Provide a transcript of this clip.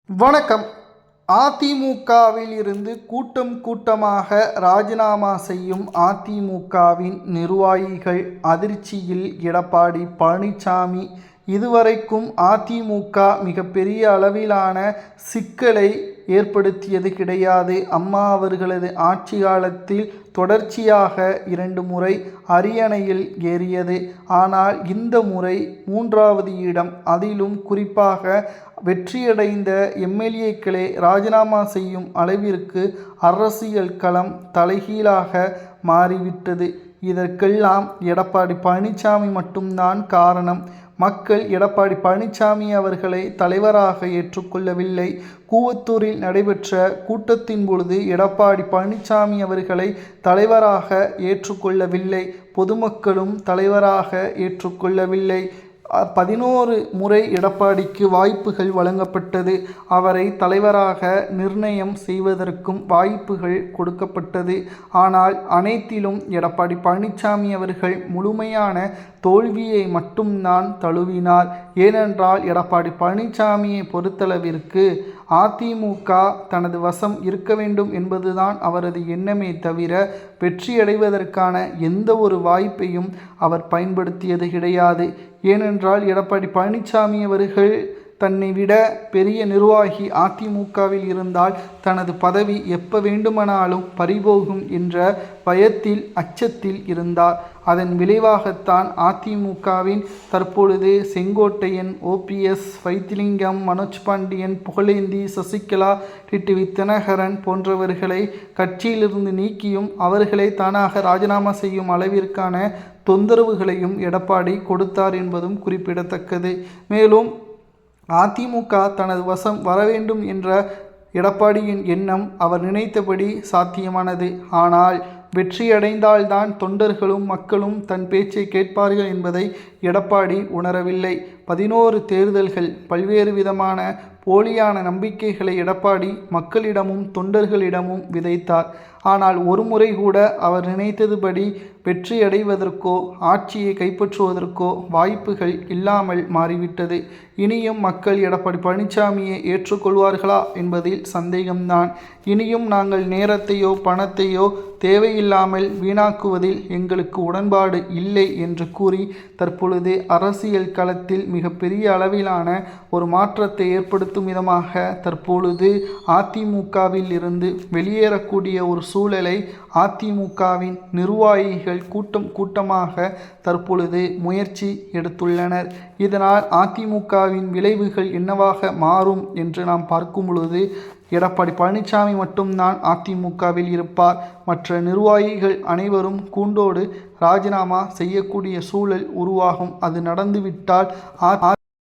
வணக்கம். அதிமுகவில் இருந்து கூட்டம் கூட்டமாக ராஜினாமா செய்யும் அதிமுகவின் நிர்வாகிகள் அதிர்ச்சியில். எடப்பாடி பழனிசாமி இதுவரைக்கும் அதிமுக மிகப்பெரிய அளவிலான சிக்கலை ஏற்படுத்தியது கிடையாது. அம்மா அவர்களது ஆட்சி காலத்தில் தொடர்ச்சியாக 2 முறை அரியணையில் ஏறியது. ஆனால் இந்த முறை 3வது இடம். அதிலும் குறிப்பாக வெற்றியடைந்த எம்எல்ஏக்களே ராஜினாமா செய்யும் அளவிற்கு அரசியல் களம் தலைகீழாக மாறிவிட்டது. இதற்கெல்லாம் எடப்பாடி பழனிசாமி மட்டும்தான் காரணம். மக்கள் எடப்பாடி பழனிசாமி அவர்களை தலைவராக ஏற்றுக்கொள்ளவில்லை. கூவத்தூரில் நடைபெற்ற கூட்டத்தின் பொழுது எடப்பாடி பழனிசாமி அவர்களை தலைவராக ஏற்றுக்கொள்ளவில்லை. பொதுமக்களும் தலைவராக ஏற்றுக்கொள்ளவில்லை. 11 முறை எடப்பாடிக்கு வாய்ப்புகள் வழங்கப்பட்டது. அவரை தலைவராக நிர்ணயம் செய்வதற்கும் வாய்ப்புகள் கொடுக்கப்பட்டது. ஆனால் அனைத்திலும் எடப்பாடி பழனிசாமி அவர்கள் முழுமையான தோல்வியை மட்டும்தான் தழுவினார். ஏனென்றால் எடப்பாடி பழனிசாமியை பொறுத்தளவிற்கு அதிமுக தனது வசம் இருக்க வேண்டும் என்பதுதான் அவரது எண்ணமே தவிர வெற்றியடைவதற்கான எந்த ஒரு வாய்ப்பையும் அவர் பயன்படுத்தியது கிடையாது. ஏனென்றால் எடப்பாடி பழனிசாமி அவர்கள் தன்னை விட பெரிய நிர்வாகி அதிமுகவில் இருந்தால் தனது பதவி எப்போ வேண்டுமானாலும் பறிபோகும் என்ற பயத்தில் அச்சத்தில் இருந்தார். அதன் விளைவாகத்தான் அதிமுகவின் தற்பொழுது செங்கோட்டையன், ஓபிஎஸ், வைத்திலிங்கம், மனோஜ் பாண்டியன், புகழேந்தி, சசிகலா, டிடிவி தினகரன் போன்றவர்களை கட்சியிலிருந்து நீக்கியும் அவர்களை தானாக ராஜினாமா செய்யும் அளவிற்கான தொந்தரவுகளையும் எடப்பாடி கொடுத்தார் என்பதும் குறிப்பிடத்தக்கது. மேலும் அதிமுக தனது வசம் வர வேண்டும் என்ற எடப்பாடியின் எண்ணம் அவர் நினைத்தபடி சாத்தியமானது. ஆனால் வெற்றியடைந்தால்தான் தொண்டர்களும் மக்களும் தன் பேச்சை கேட்பார்கள் என்பதை எடப்பாடி உணரவில்லை. 11 தேர்தல்கள் பல்வேறு விதமான போலியான நம்பிக்கைகளை எடப்பாடி மக்களிடமும் தொண்டர்களிடமும் விதைத்தார். ஆனால் ஒரு முறை கூட அவர் நினைத்ததுபடி வெற்றியடைவதற்கோ ஆட்சியை கைப்பற்றுவதற்கோ வாய்ப்புகள் இல்லாமல் மாறிவிட்டது. இனியும் மக்கள் எடப்பாடி பழனிசாமியை ஏற்றுக்கொள்வார்களா என்பதில் சந்தேகம்தான். இனியும் நாங்கள் நேரத்தையோ பணத்தையோ தேவையில்லாமல் வீணாக்குவதில் எங்களுக்கு உடன்பாடு இல்லை என்று கூறி தற்பொழுது அரசியல் களத்தில் மிகப்பெரிய அளவிலான ஒரு மாற்றத்தை ஏற்படுத்தும் விதமாக தற்பொழுது அதிமுகவில் இருந்து வெளியேறக்கூடிய ஒரு சூழலை அதிமுகவின் நிர்வாகிகள் கூட்டம் கூட்டமாக தற்பொழுது முயற்சி எடுத்துள்ளனர். இதனால் அதிமுகவின் விளைவுகள் என்னவாக மாறும் என்று நாம் பார்க்கும் பொழுது எடப்பாடி பழனிசாமி மட்டும்தான் அதிமுகவில் இருப்பார். மற்ற நிர்வாகிகள் அனைவரும் கூண்டோடு ராஜினாமா செய்யக்கூடிய சூழல் உருவாகும். அது நடந்துவிட்டால்